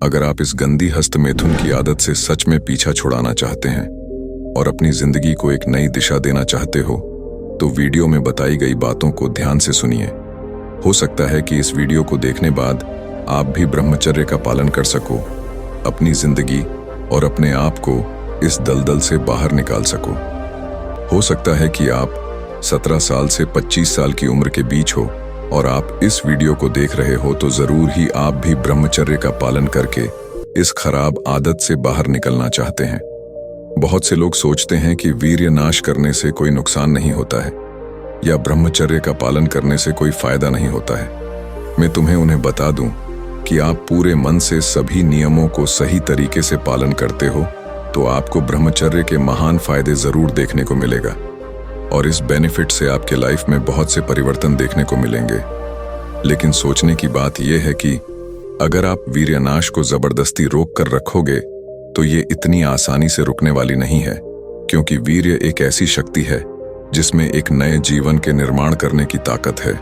अगर आप इस गंदी हस्तमैथुन की आदत से सच में पीछा छुड़ाना चाहते हैं और अपनी जिंदगी को एक नई दिशा देना चाहते हो, तो वीडियो में बताई गई बातों को ध्यान से सुनिए। हो सकता है कि इस वीडियो को देखने बाद आप भी ब्रह्मचर्य का पालन कर सको, अपनी जिंदगी और अपने आप को इस दलदल से बाहर निकाल सको। हो सकता है कि आप 17 साल से 25 साल की उम्र के बीच हो और आप इस वीडियो को देख रहे हो, तो जरूर ही आप भी ब्रह्मचर्य का पालन करके इस खराब आदत से बाहर निकलना चाहते हैं। बहुत से लोग सोचते हैं कि वीर्य नाश करने से कोई नुकसान नहीं होता है या ब्रह्मचर्य का पालन करने से कोई फायदा नहीं होता है। मैं तुम्हें उन्हें बता दूं कि आप पूरे मन से सभी नियमों को सही तरीके से पालन करते हो तो आपको ब्रह्मचर्य के महान फायदे जरूर देखने को मिलेगा और इस बेनिफिट से आपके लाइफ में बहुत से परिवर्तन देखने को मिलेंगे। लेकिन सोचने की बात यह है कि अगर आप वीर्यनाश को जबरदस्ती रोक कर रखोगे तो ये इतनी आसानी से रुकने वाली नहीं है, क्योंकि वीर्य एक ऐसी शक्ति है जिसमें एक नए जीवन के निर्माण करने की ताकत है,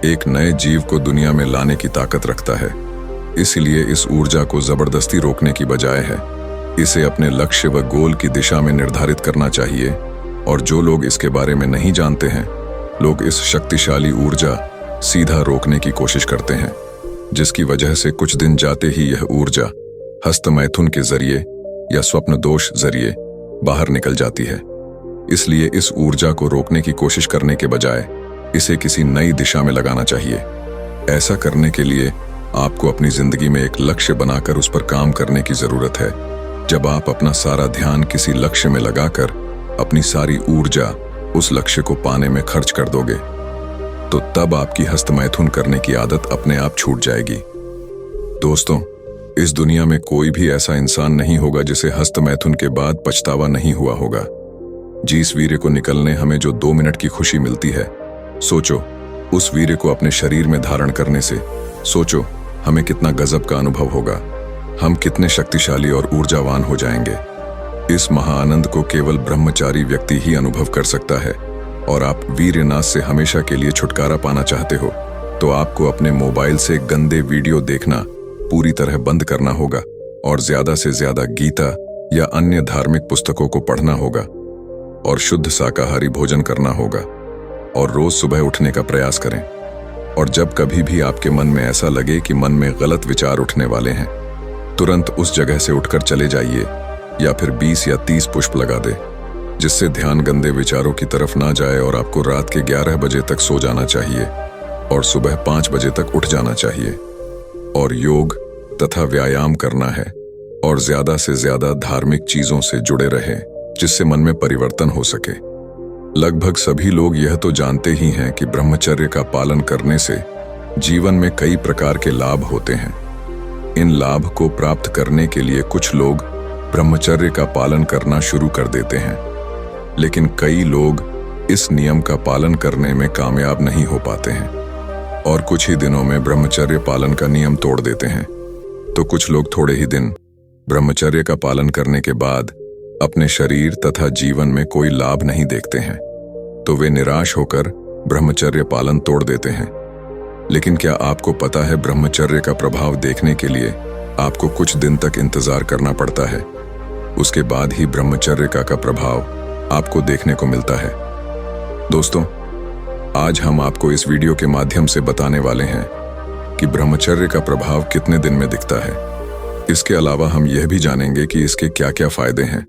एक नए जीव को दुनिया में लाने की ताकत रखता है। इसलिए इस ऊर्जा को जबरदस्ती रोकने की बजाय है इसे अपने लक्ष्य व गोल की दिशा में निर्धारित करना चाहिए। और जो लोग इसके बारे में नहीं जानते हैं, लोग इस शक्तिशाली ऊर्जा सीधा रोकने की कोशिश करते हैं, जिसकी वजह से कुछ दिन जाते ही यह ऊर्जा हस्तमैथुन के जरिए या स्वप्न दोष जरिए बाहर निकल जाती है। इसलिए इस ऊर्जा को रोकने की कोशिश करने के बजाय इसे किसी नई दिशा में लगाना चाहिए। ऐसा करने के लिए आपको अपनी जिंदगी में एक लक्ष्य बनाकर उस पर काम करने की जरूरत है। जब आप अपना सारा ध्यान किसी लक्ष्य में लगाकर अपनी सारी ऊर्जा उस लक्ष्य को पाने में खर्च कर दोगे, तो तब आपकी हस्तमैथुन करने की आदत अपने आप छूट जाएगी। दोस्तों, इस दुनिया में कोई भी ऐसा इंसान नहीं होगा जिसे हस्तमैथुन के बाद पछतावा नहीं हुआ होगा। जिस वीर्य को निकलने हमें जो 2 मिनट की खुशी मिलती है, सोचो उस वीर्य को अपने शरीर में धारण करने से सोचो हमें कितना गजब का अनुभव होगा। हम कितने शक्तिशाली और ऊर्जावान हो जाएंगे। इस महाआनंद को केवल ब्रह्मचारी व्यक्ति ही अनुभव कर सकता है। और आप वीर्यनाश से हमेशा के लिए छुटकारा पाना चाहते हो, तो आपको अपने मोबाइल से गंदे वीडियो देखना पूरी तरह बंद करना होगा और ज्यादा से ज्यादा गीता या अन्य धार्मिक पुस्तकों को पढ़ना होगा और शुद्ध शाकाहारी भोजन करना होगा और रोज सुबह उठने का प्रयास करें। और जब कभी भी आपके मन में ऐसा लगे कि मन में गलत विचार उठने वाले हैं, तुरंत उस जगह से उठकर चले जाइए या फिर 20 या 30 पुष्प लगा दे, जिससे ध्यान गंदे विचारों की तरफ ना जाए। और आपको रात के 11 बजे तक सो जाना चाहिए और सुबह 5 बजे तक उठ जाना चाहिए और योग तथा व्यायाम करना है और ज्यादा से ज्यादा धार्मिक चीजों से जुड़े रहे, जिससे मन में परिवर्तन हो सके। लगभग सभी लोग यह तो जानते ही हैं कि ब्रह्मचर्य का पालन करने से जीवन में कई प्रकार के लाभ होते हैं। इन लाभ को प्राप्त करने के लिए कुछ लोग ब्रह्मचर्य का पालन करना शुरू कर देते हैं, लेकिन कई लोग इस नियम का पालन करने में कामयाब नहीं हो पाते हैं और कुछ ही दिनों में ब्रह्मचर्य पालन का नियम तोड़ देते हैं। तो कुछ लोग थोड़े ही दिन ब्रह्मचर्य का पालन करने के बाद अपने शरीर तथा जीवन में कोई लाभ नहीं देखते हैं, तो वे निराश होकर ब्रह्मचर्य पालन तोड़ देते हैं। लेकिन क्या आपको पता है, ब्रह्मचर्य का प्रभाव देखने के लिए आपको कुछ दिन तक इंतजार करना पड़ता है। उसके बाद ही ब्रह्मचर्य का प्रभाव आपको देखने को मिलता है। दोस्तों, आज हम आपको इस वीडियो के माध्यम से बताने वाले हैं कि ब्रह्मचर्य का प्रभाव कितने दिन में दिखता है। इसके अलावा हम यह भी जानेंगे कि इसके क्या क्या फायदे हैं।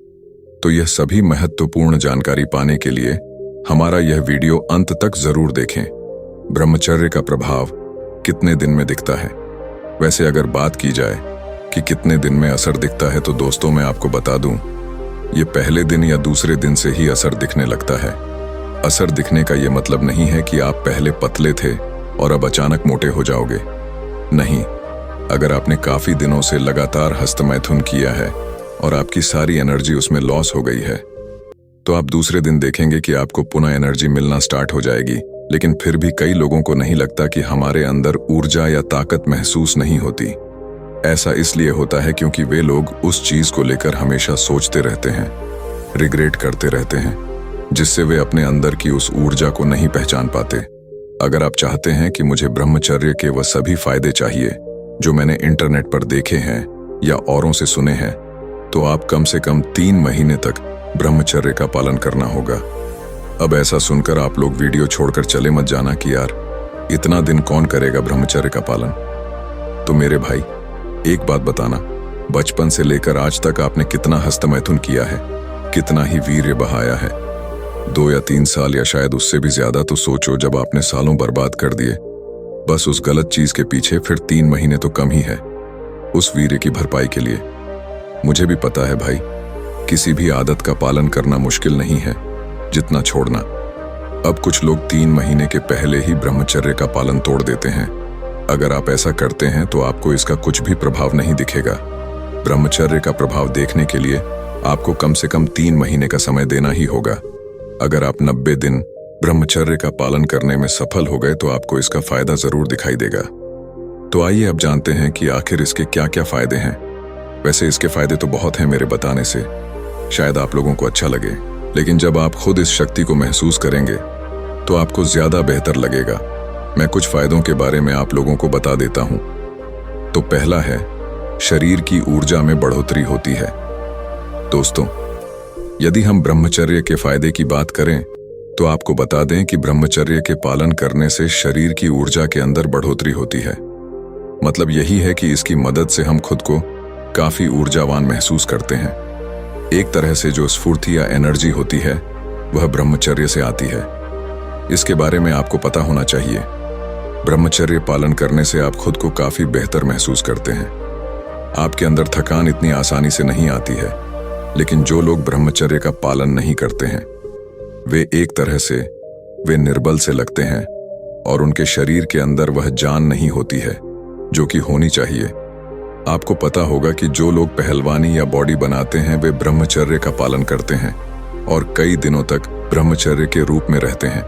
तो यह सभी महत्वपूर्ण जानकारी पाने के लिए हमारा यह वीडियो अंत तक जरूर देखें। ब्रह्मचर्य का प्रभाव कितने दिन में दिखता है। वैसे अगर बात की जाए कि कितने दिन में असर दिखता है, तो दोस्तों मैं आपको बता दूं, ये पहले दिन या दूसरे दिन से ही असर दिखने लगता है। असर दिखने का ये मतलब नहीं है कि आप पहले पतले थे और अब अचानक मोटे हो जाओगे। नहीं, अगर आपने काफी दिनों से लगातार हस्तमैथुन किया है और आपकी सारी एनर्जी उसमें लॉस हो गई है, तो आप दूसरे दिन देखेंगे कि आपको पुनः एनर्जी मिलना स्टार्ट हो जाएगी। लेकिन फिर भी कई लोगों को नहीं लगता कि हमारे अंदर ऊर्जा या ताकत महसूस नहीं होती। ऐसा इसलिए होता है क्योंकि वे लोग उस चीज को लेकर हमेशा सोचते रहते हैं, रिग्रेट करते रहते हैं, जिससे वे अपने अंदर की उस ऊर्जा को नहीं पहचान पाते। अगर आप चाहते हैं कि मुझे ब्रह्मचर्य के वह सभी फायदे चाहिए जो मैंने इंटरनेट पर देखे हैं या औरों से सुने हैं, तो आप कम से कम 3 महीने तक ब्रह्मचर्य का पालन करना होगा। अब ऐसा सुनकर आप लोग वीडियो छोड़कर चले मत जाना कि यार इतना दिन कौन करेगा ब्रह्मचर्य का पालन। तो मेरे भाई, एक बात बताना, बचपन से लेकर आज तक आपने कितना हस्तमैथुन किया है, कितना ही वीर्य बहाया है? 2 या 3 साल या शायद उससे भी ज्यादा। तो सोचो, जब आपने सालों बर्बाद कर दिए बस उस गलत चीज के पीछे, फिर 3 महीने तो कम ही है उस वीर्य की भरपाई के लिए। मुझे भी पता है भाई, किसी भी आदत का पालन करना मुश्किल नहीं है जितना छोड़ना। अब कुछ लोग 3 महीने के पहले ही ब्रह्मचर्य का पालन तोड़ देते हैं। अगर आप ऐसा करते हैं तो आपको इसका कुछ भी प्रभाव नहीं दिखेगा। ब्रह्मचर्य का प्रभाव देखने के लिए आपको कम से कम 3 महीने का समय देना ही होगा। अगर आप 90 दिन ब्रह्मचर्य का पालन करने में सफल हो गए तो आपको इसका फायदा जरूर दिखाई देगा। तो आइए अब जानते हैं कि आखिर इसके क्या क्या फायदे हैं। वैसे इसके फायदे तो बहुत हैं, मेरे बताने से शायद आप लोगों को अच्छा लगे, लेकिन जब आप खुद इस शक्ति को महसूस करेंगे तो आपको ज्यादा बेहतर लगेगा। मैं कुछ फायदों के बारे में आप लोगों को बता देता हूं। तो पहला है, शरीर की ऊर्जा में बढ़ोतरी होती है। दोस्तों, यदि हम ब्रह्मचर्य के फायदे की बात करें तो आपको बता दें कि ब्रह्मचर्य के पालन करने से शरीर की ऊर्जा के अंदर बढ़ोतरी होती है। मतलब यही है कि इसकी मदद से हम खुद को काफी ऊर्जावान महसूस करते हैं। एक तरह से जो स्फूर्ति या एनर्जी होती है वह ब्रह्मचर्य से आती है। इसके बारे में आपको पता होना चाहिए। ब्रह्मचर्य पालन करने से आप खुद को काफी बेहतर महसूस करते हैं। आपके अंदर थकान इतनी आसानी से नहीं आती है। लेकिन जो लोग ब्रह्मचर्य का पालन नहीं करते हैं वे एक तरह से निर्बल से लगते हैं और उनके शरीर के अंदर वह जान नहीं होती है जो कि होनी चाहिए। आपको पता होगा कि जो लोग पहलवानी या बॉडी बनाते हैं वे ब्रह्मचर्य का पालन करते हैं और कई दिनों तक ब्रह्मचर्य के रूप में रहते हैं।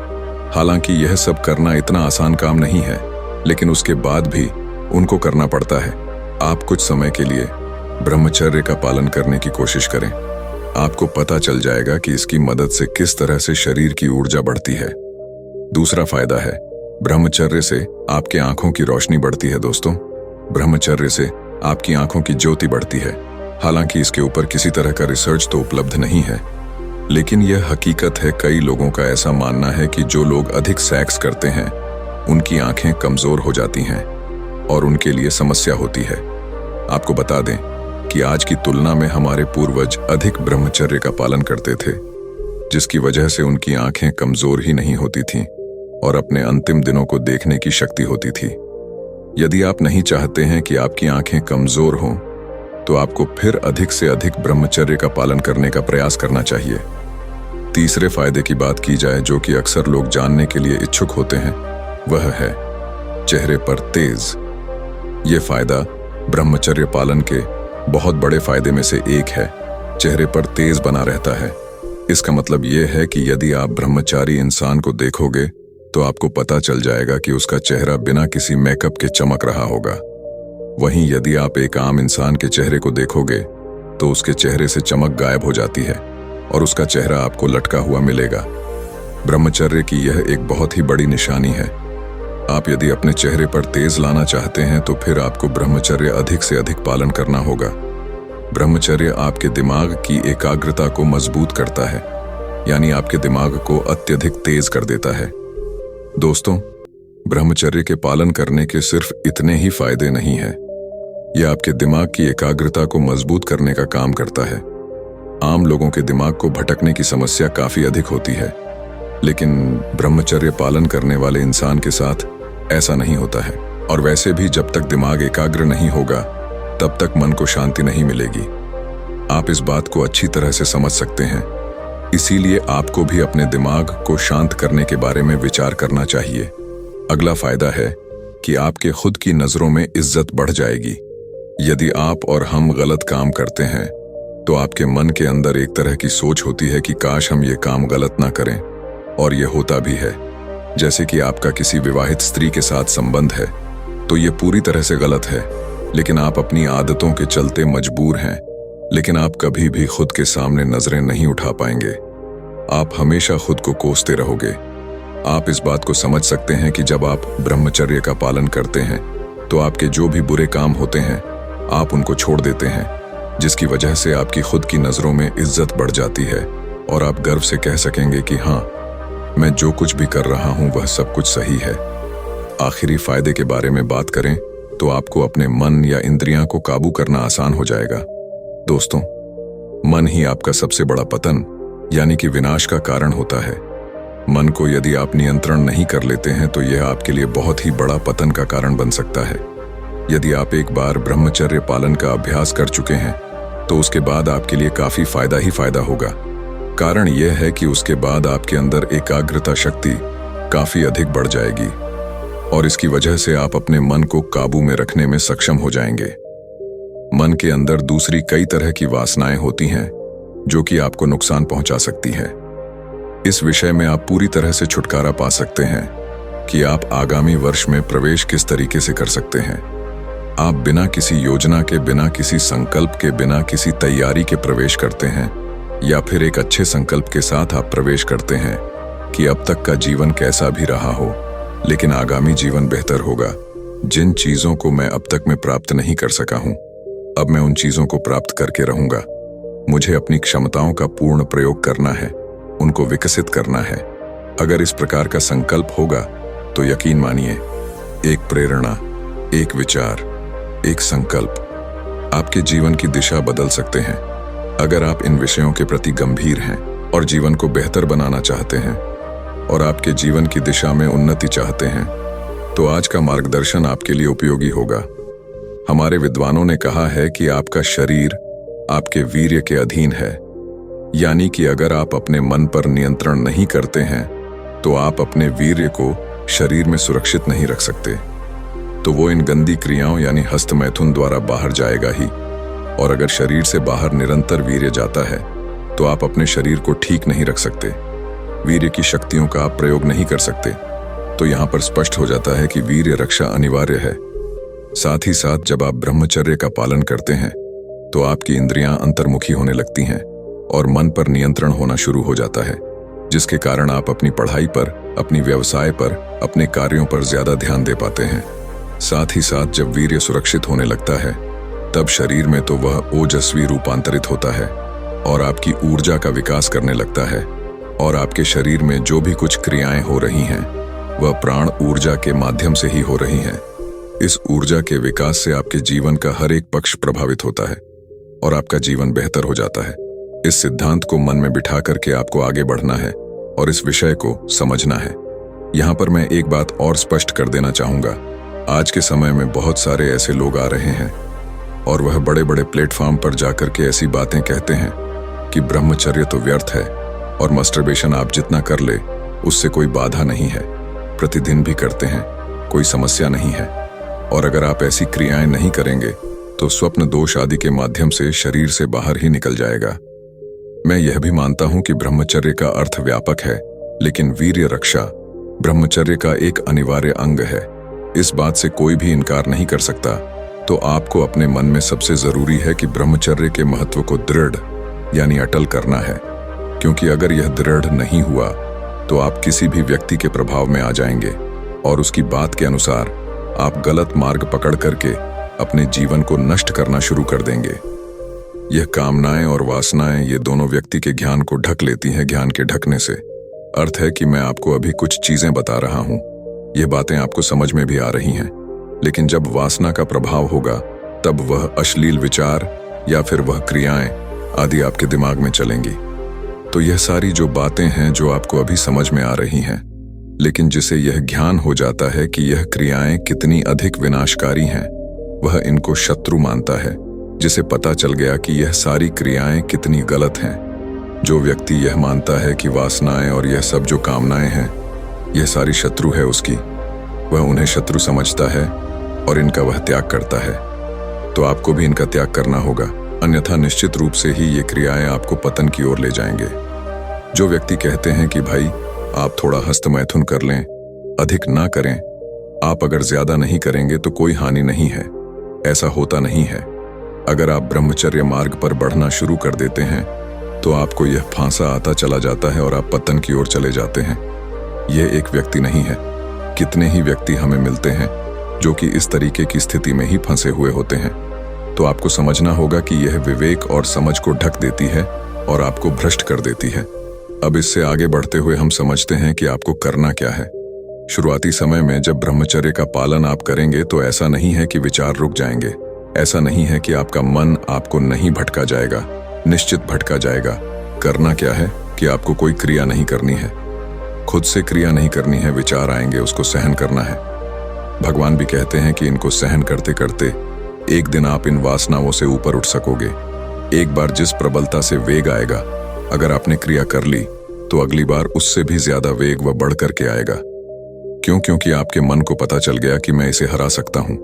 हालांकि यह सब करना इतना आसान काम नहीं है, लेकिन उसके बाद भी उनको करना पड़ता है। आप कुछ समय के लिए ब्रह्मचर्य का पालन करने की कोशिश करें। आपको पता चल जाएगा कि इसकी मदद से किस तरह से शरीर की ऊर्जा बढ़ती है। दूसरा फायदा है, ब्रह्मचर्य से आपकी आंखों की रोशनी बढ़ती है। दोस्तों, ब्रह्मचर्य से आपकी आंखों की ज्योति बढ़ती है। हालांकि इसके ऊपर किसी तरह का रिसर्च तो उपलब्ध नहीं है, लेकिन यह हकीकत है। कई लोगों का ऐसा मानना है कि जो लोग अधिक सेक्स करते हैं उनकी आंखें कमजोर हो जाती हैं और उनके लिए समस्या होती है। आपको बता दें कि आज की तुलना में हमारे पूर्वज अधिक ब्रह्मचर्य का पालन करते थे, जिसकी वजह से उनकी आंखें कमजोर ही नहीं होती थीं और अपने अंतिम दिनों को देखने की शक्ति होती थी। यदि आप नहीं चाहते हैं कि आपकी आंखें कमजोर हों, तो आपको फिर अधिक से अधिक ब्रह्मचर्य का पालन करने का प्रयास करना चाहिए। तीसरे फायदे की बात की जाए, जो कि अक्सर लोग जानने के लिए इच्छुक होते हैं, वह है चेहरे पर तेज। यह फायदा ब्रह्मचर्य पालन के बहुत बड़े फायदे में से एक है। चेहरे पर तेज बना रहता है। इसका मतलब यह है कि यदि आप ब्रह्मचारी इंसान को देखोगे तो आपको पता चल जाएगा कि उसका चेहरा बिना किसी मेकअप के चमक रहा होगा। वहीं यदि आप एक आम इंसान के चेहरे को देखोगे तो उसके चेहरे से चमक गायब हो जाती है और उसका चेहरा आपको लटका हुआ मिलेगा। ब्रह्मचर्य की यह एक बहुत ही बड़ी निशानी है। आप यदि अपने चेहरे पर तेज लाना चाहते हैं तो फिर आपको ब्रह्मचर्य अधिक से अधिक पालन करना होगा। ब्रह्मचर्य आपके दिमाग की एकाग्रता को मजबूत करता है, यानी आपके दिमाग को अत्यधिक तेज कर देता है। दोस्तों, ब्रह्मचर्य के पालन करने के सिर्फ इतने ही फायदे नहीं हैं। यह आपके दिमाग की एकाग्रता को मजबूत करने का काम करता है। आम लोगों के दिमाग को भटकने की समस्या काफी अधिक होती है, लेकिन ब्रह्मचर्य पालन करने वाले इंसान के साथ ऐसा नहीं होता है। और वैसे भी जब तक दिमाग एकाग्र नहीं होगा तब तक मन को शांति नहीं मिलेगी। आप इस बात को अच्छी तरह से समझ सकते हैं। इसीलिए आपको भी अपने दिमाग को शांत करने के बारे में विचार करना चाहिए। अगला फायदा है कि आपके खुद की नजरों में इज्जत बढ़ जाएगी। यदि आप और हम गलत काम करते हैं तो आपके मन के अंदर एक तरह की सोच होती है कि काश हम ये काम गलत ना करें, और ये होता भी है। जैसे कि आपका किसी विवाहित स्त्री के साथ संबंध है तो ये पूरी तरह से गलत है, लेकिन आप अपनी आदतों के चलते मजबूर हैं। लेकिन आप कभी भी खुद के सामने नजरें नहीं उठा पाएंगे। आप हमेशा खुद को कोसते रहोगे। आप इस बात को समझ सकते हैं कि जब आप ब्रह्मचर्य का पालन करते हैं तो आपके जो भी बुरे काम होते हैं आप उनको छोड़ देते हैं, जिसकी वजह से आपकी खुद की नज़रों में इज्जत बढ़ जाती है और आप गर्व से कह सकेंगे कि हाँ, मैं जो कुछ भी कर रहा हूँ वह सब कुछ सही है। आखिरी फायदे के बारे में बात करें तो आपको अपने मन या इंद्रियां को काबू करना आसान हो जाएगा। दोस्तों, मन ही आपका सबसे बड़ा पतन यानी कि विनाश का कारण होता है। मन को यदि आप नियंत्रण नहीं कर लेते हैं तो यह आपके लिए बहुत ही बड़ा पतन का कारण बन सकता है। यदि आप एक बार ब्रह्मचर्य पालन का अभ्यास कर चुके हैं तो उसके बाद आपके लिए काफी फायदा ही फायदा होगा। कारण यह है कि उसके बाद आपके अंदर एकाग्रता शक्ति काफी अधिक बढ़ जाएगी और इसकी वजह से आप अपने मन को काबू में रखने में सक्षम हो जाएंगे। मन के अंदर दूसरी कई तरह की वासनाएं होती हैं जो कि आपको नुकसान पहुंचा सकती हैं। इस विषय में आप पूरी तरह से छुटकारा पा सकते हैं कि आप आगामी वर्ष में प्रवेश किस तरीके से कर सकते हैं। आप बिना किसी योजना के, बिना किसी संकल्प के, बिना किसी तैयारी के प्रवेश करते हैं या फिर एक अच्छे संकल्प के साथ आप प्रवेश करते हैं कि अब तक का जीवन कैसा भी रहा हो लेकिन आगामी जीवन बेहतर होगा। जिन चीजों को मैं अब तक में प्राप्त नहीं कर सका हूं, अब मैं उन चीजों को प्राप्त करके रहूंगा। मुझे अपनी क्षमताओं का पूर्ण प्रयोग करना है, उनको विकसित करना है। अगर इस प्रकार का संकल्प होगा तो यकीन मानिए, एक प्रेरणा, एक विचार, एक संकल्प आपके जीवन की दिशा बदल सकते हैं। अगर आप इन विषयों के प्रति गंभीर हैं और जीवन को बेहतर बनाना चाहते हैं और आपके जीवन की दिशा में उन्नति चाहते हैं तो आज का मार्गदर्शन आपके लिए उपयोगी होगा। हमारे विद्वानों ने कहा है कि आपका शरीर आपके वीर्य के अधीन है, यानी कि अगर आप अपने मन पर नियंत्रण नहीं करते हैं तो आप अपने वीर्य को शरीर में सुरक्षित नहीं रख सकते, तो वो इन गंदी क्रियाओं यानी हस्त मैथुन द्वारा बाहर जाएगा ही। और अगर शरीर से बाहर निरंतर वीर्य जाता है तो आप अपने शरीर को ठीक नहीं रख सकते, वीर्य की शक्तियों का आप प्रयोग नहीं कर सकते। तो यहाँ पर स्पष्ट हो जाता है कि वीर्य रक्षा अनिवार्य है। साथ ही साथ जब आप ब्रह्मचर्य का पालन करते हैं तो आपकी इंद्रियां अंतर्मुखी होने लगती हैं और मन पर नियंत्रण होना शुरू हो जाता है, जिसके कारण आप अपनी पढ़ाई पर, अपनी व्यवसाय पर, अपने कार्यों पर ज्यादा ध्यान दे पाते हैं। साथ ही साथ जब वीर्य सुरक्षित होने लगता है तब शरीर में तो वह ओजस्वी रूपांतरित होता है और आपकी ऊर्जा का विकास करने लगता है और आपके शरीर में जो भी कुछ क्रियाएं हो रही हैं वह प्राण ऊर्जा के माध्यम से ही हो रही हैं। इस ऊर्जा के विकास से आपके जीवन का हर एक पक्ष प्रभावित होता है और आपका जीवन बेहतर हो जाता है। इस सिद्धांत को मन में बिठा करके आपको आगे बढ़ना है और इस विषय को समझना है। यहाँ पर मैं एक बात और स्पष्ट कर देना चाहूंगा। आज के समय में बहुत सारे ऐसे लोग आ रहे हैं और वह बड़े बड़े प्लेटफॉर्म पर जाकर के ऐसी बातें कहते हैं कि ब्रह्मचर्य तो व्यर्थ है और मस्टरबेशन आप जितना कर ले उससे कोई बाधा नहीं है, प्रतिदिन भी करते हैं, कोई समस्या नहीं है। और अगर आप ऐसी क्रियाएं नहीं करेंगे तो स्वप्न दोष आदि के माध्यम से शरीर से बाहर ही निकल जाएगा। मैं यह भी मानता हूं कि ब्रह्मचर्य का अर्थ व्यापक है, लेकिन वीर्य रक्षा ब्रह्मचर्य का एक अनिवार्य अंग है। इस बात से कोई भी इनकार नहीं कर सकता। तो आपको अपने मन में सबसे जरूरी है कि ब्रह्मचर्य के महत्व को दृढ़ यानी अटल करना है, क्योंकि अगर यह दृढ़ नहीं हुआ तो आप किसी भी व्यक्ति के प्रभाव में आ जाएंगे और उसकी बात के अनुसार आप गलत मार्ग पकड़ करके अपने जीवन को नष्ट करना शुरू कर देंगे। यह कामनाएं और वासनाएं ये दोनों व्यक्ति के ज्ञान को ढक लेती हैं। ज्ञान के ढकने से अर्थ है कि मैं आपको अभी कुछ चीजें बता रहा हूं, ये बातें आपको समझ में भी आ रही हैं, लेकिन जब वासना का प्रभाव होगा तब वह अश्लील विचार या फिर वह क्रियाएं आदि आपके दिमाग में चलेंगी। तो यह सारी जो बातें हैं जो आपको अभी समझ में आ रही हैं, लेकिन जिसे यह ज्ञान हो जाता है कि यह क्रियाएं कितनी अधिक विनाशकारी हैं, वह इनको शत्रु मानता है। जिसे पता चल गया कि यह सारी क्रियाएं कितनी गलत हैं, जो व्यक्ति यह मानता है कि वासनाएं और यह सब जो कामनाएं हैं यह सारी शत्रु है उसकी, वह उन्हें शत्रु समझता है और इनका वह त्याग करता है। तो आपको भी इनका त्याग करना होगा, अन्यथा निश्चित रूप से ही ये क्रियाएं आपको पतन की ओर ले जाएंगे। जो व्यक्ति कहते हैं कि भाई आप थोड़ा हस्त मैथुन कर लें, अधिक ना करें, आप अगर ज्यादा नहीं करेंगे तो कोई हानि नहीं है, ऐसा होता नहीं है। अगर आप ब्रह्मचर्य मार्ग पर बढ़ना शुरू कर देते हैं तो आपको यह फांसा आता चला जाता है और आप पतन की ओर चले जाते हैं। यह एक व्यक्ति नहीं है, कितने ही व्यक्ति हमें मिलते हैं जो कि इस तरीके की स्थिति में ही फंसे हुए होते हैं। तो आपको समझना होगा कि यह विवेक और समझ को ढक देती है और आपको भ्रष्ट कर देती है। अब इससे आगे बढ़ते हुए हम समझते हैं कि आपको करना क्या है। शुरुआती समय में जब ब्रह्मचर्य का पालन आप करेंगे तो ऐसा नहीं है कि विचार रुक जाएंगे, ऐसा नहीं है कि आपका मन आपको नहीं भटका जाएगा, निश्चित भटका जाएगा। करना क्या है कि आपको कोई क्रिया नहीं करनी है, खुद से क्रिया नहीं करनी है। विचार आएंगे, उसको सहन करना है। भगवान भी कहते हैं कि इनको सहन करते करते एक दिन आप इन वासनाओं से ऊपर उठ सकोगे। एक बार जिस प्रबलता से वेग आएगा, अगर आपने क्रिया कर ली तो अगली बार उससे भी ज्यादा वेग वह बढ़ करके आएगा। क्यों? क्योंकि आपके मन को पता चल गया कि मैं इसे हरा सकता हूं।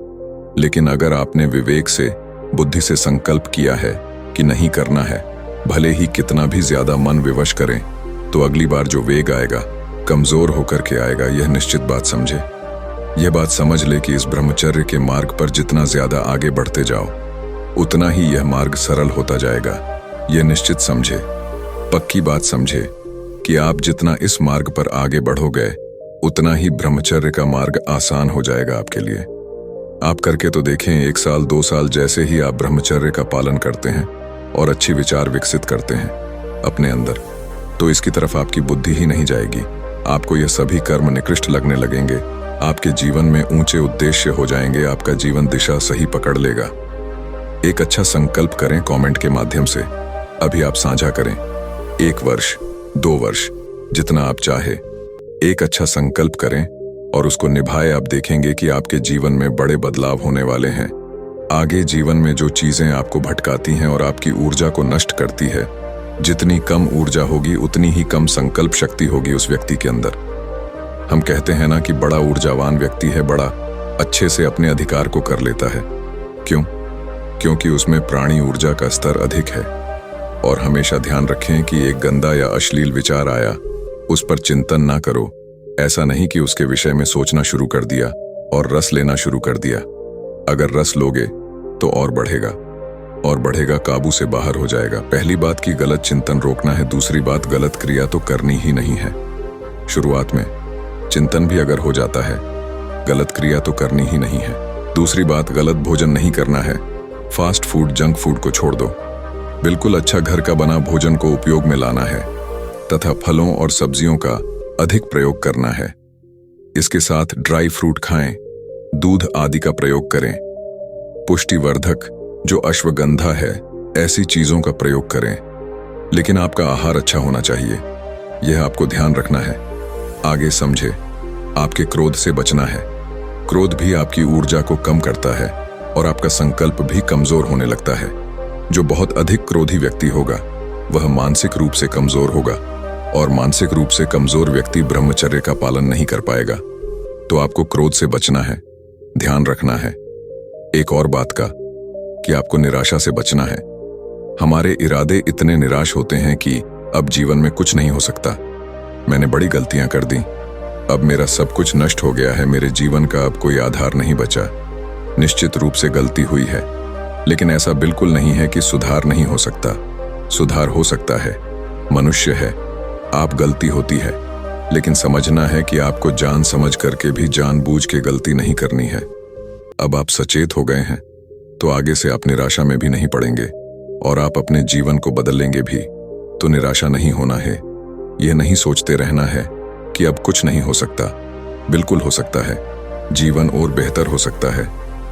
लेकिन अगर आपने विवेक से, बुद्धि से संकल्प किया है कि नहीं करना है, भले ही कितना भी ज्यादा मन विवश करें, तो अगली बार जो वेग आएगा कमजोर होकर के आएगा। यह निश्चित बात समझे। यह बात समझ ले कि इस ब्रह्मचर्य के मार्ग पर जितना ज्यादा आगे बढ़ते जाओ, उतना ही यह मार्ग सरल होता जाएगा। यह निश्चित समझे, पक्की बात समझे कि आप जितना इस मार्ग पर आगे बढ़ोगे, उतना ही ब्रह्मचर्य का मार्ग आसान हो जाएगा आपके लिए। आप करके तो देखें, 1 साल 2 साल जैसे ही आप ब्रह्मचर्य का पालन करते हैं और अच्छी विचार विकसित करते हैं अपने अंदर, तो इसकी तरफ आपकी बुद्धि ही नहीं जाएगी। आपको यह सभी कर्म निकृष्ट लगने लगेंगे। आपके जीवन में ऊंचे उद्देश्य हो जाएंगे, आपका जीवन दिशा सही पकड़ लेगा। एक अच्छा संकल्प करें कमेंट के माध्यम से, अभी आप साझा करें। 1 वर्ष 2 वर्ष जितना आप चाहे, एक अच्छा संकल्प करें और उसको निभाए। आप देखेंगे कि आपके जीवन में बड़े बदलाव होने वाले हैं। आगे जीवन में जो चीजें आपको भटकाती हैं और आपकी ऊर्जा को नष्ट करती है, जितनी कम ऊर्जा होगी उतनी ही कम संकल्प शक्ति होगी उस व्यक्ति के अंदर। हम कहते हैं ना कि बड़ा ऊर्जावान व्यक्ति है, बड़ा अच्छे से अपने अधिकार को कर लेता है। क्यों? क्योंकि उसमें प्राणी ऊर्जा का स्तर अधिक है। और हमेशा ध्यान रखें कि एक गंदा या अश्लील विचार आया, उस पर चिंतन ना करो। ऐसा नहीं कि उसके विषय में सोचना शुरू कर दिया और रस लेना शुरू कर दिया। अगर रस लोगे तो और बढ़ेगा, काबू से बाहर हो जाएगा। पहली बात कि गलत चिंतन रोकना है, दूसरी बात गलत क्रिया तो करनी ही नहीं है। शुरुआत में चिंतन भी अगर हो जाता है, गलत क्रिया तो करनी ही नहीं है। दूसरी बात, गलत भोजन नहीं करना है। फास्ट फूड, जंक फूड को छोड़ दो। बिल्कुल अच्छा घर का बना भोजन को उपयोग में लाना है तथा फलों और सब्जियों का अधिक प्रयोग करना है। इसके साथ ड्राई फ्रूट खाएं, दूध आदि का प्रयोग करें। पुष्टिवर्धक जो अश्वगंधा है, ऐसी चीजों का प्रयोग करें। लेकिन आपका आहार अच्छा होना चाहिए, यह आपको ध्यान रखना है। आगे समझे, आपके क्रोध से बचना है। क्रोध भी आपकी ऊर्जा को कम करता है और आपका संकल्प भी कमजोर होने लगता है। जो बहुत अधिक क्रोधी व्यक्ति होगा वह मानसिक रूप से कमजोर होगा और मानसिक रूप से कमजोर व्यक्ति ब्रह्मचर्य का पालन नहीं कर पाएगा। तो आपको क्रोध से बचना है, ध्यान रखना है। एक और बात का कि आपको निराशा से बचना है। हमारे इरादे इतने निराश होते हैं कि अब जीवन में कुछ नहीं हो सकता। मैंने बड़ी गलतियां कर दी, अब मेरा सब कुछ नष्ट हो गया है, मेरे जीवन का अब कोई आधार नहीं बचा। निश्चित रूप से गलती हुई है, लेकिन ऐसा बिल्कुल नहीं है कि सुधार नहीं हो सकता। सुधार हो सकता है, मनुष्य है, आप गलती होती है, लेकिन समझना है कि आपको जान समझ करके भी जानबूझ के गलती नहीं करनी है। अब आप सचेत हो गए हैं तो आगे से आप निराशा में भी नहीं पड़ेंगे और आप अपने जीवन को बदलेंगे भी। तो निराशा नहीं होना है, यह नहीं सोचते रहना है कि अब कुछ नहीं हो सकता। बिल्कुल हो सकता है, जीवन और बेहतर हो सकता है।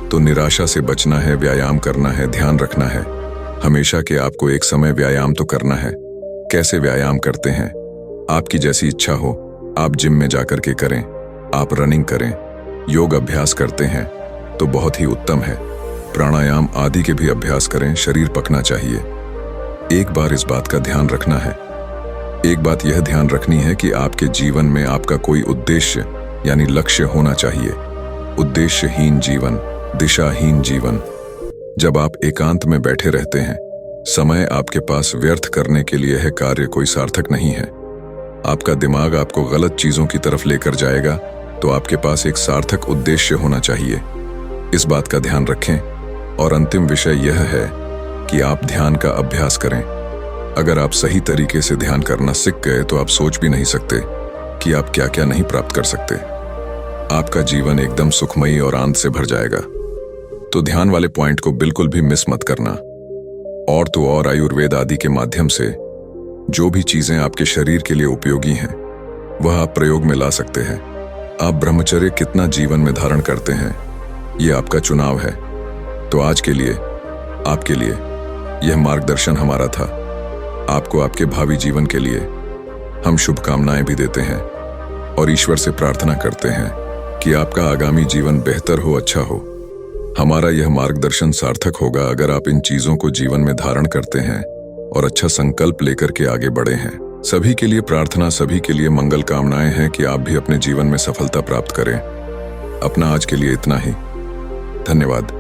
तो निराशा से बचना है, व्यायाम करना है, ध्यान रखना है हमेशा कि आपको एक समय व्यायाम तो करना है। कैसे व्यायाम करते हैं? आपकी जैसी इच्छा हो, आप जिम में जाकर के करें, आप रनिंग करें, योग अभ्यास करते हैं तो बहुत ही उत्तम है। प्राणायाम आदि के भी अभ्यास करें, शरीर पकना चाहिए। एक बार इस बात का ध्यान रखना है, एक बात यह ध्यान रखनी है कि आपके जीवन में आपका कोई उद्देश्य यानी लक्ष्य होना चाहिए। उद्देश्यहीन जीवन, दिशाहीन जीवन। जब आप एकांत में बैठे रहते हैं, समय आपके पास व्यर्थ करने के लिए है, कार्य कोई सार्थक नहीं है। आपका दिमाग आपको गलत चीजों की तरफ लेकर जाएगा, तो आपके पास एक सार्थक उद्देश्य होना चाहिए। इस बात का ध्यान रखें। और अंतिम विषय यह है कि आप ध्यान का अभ्यास करें। अगर आप सही तरीके से ध्यान करना सीख गए तो आप सोच भी नहीं सकते कि आप क्या क्या नहीं प्राप्त कर सकते। आपका जीवन एकदम सुखमयी और आनंद से भर जाएगा। तो ध्यान वाले पॉइंट को बिल्कुल भी मिस मत करना। और तो और आयुर्वेद आदि के माध्यम से जो भी चीजें आपके शरीर के लिए उपयोगी हैं वह आप प्रयोग में ला सकते हैं। आप ब्रह्मचर्य कितना जीवन में धारण करते हैं ये आपका चुनाव है। तो आज के लिए आपके लिए यह मार्गदर्शन हमारा था। आपको आपके भावी जीवन के लिए हम शुभकामनाएं भी देते हैं और ईश्वर से प्रार्थना करते हैं कि आपका आगामी जीवन बेहतर हो, अच्छा हो। हमारा यह मार्गदर्शन सार्थक होगा अगर आप इन चीजों को जीवन में धारण करते हैं और अच्छा संकल्प लेकर के आगे बढ़े हैं। सभी के लिए प्रार्थना, सभी के लिए मंगल कामनाएं हैं कि आप भी अपने जीवन में सफलता प्राप्त करें। अपना आज के लिए इतना ही। धन्यवाद।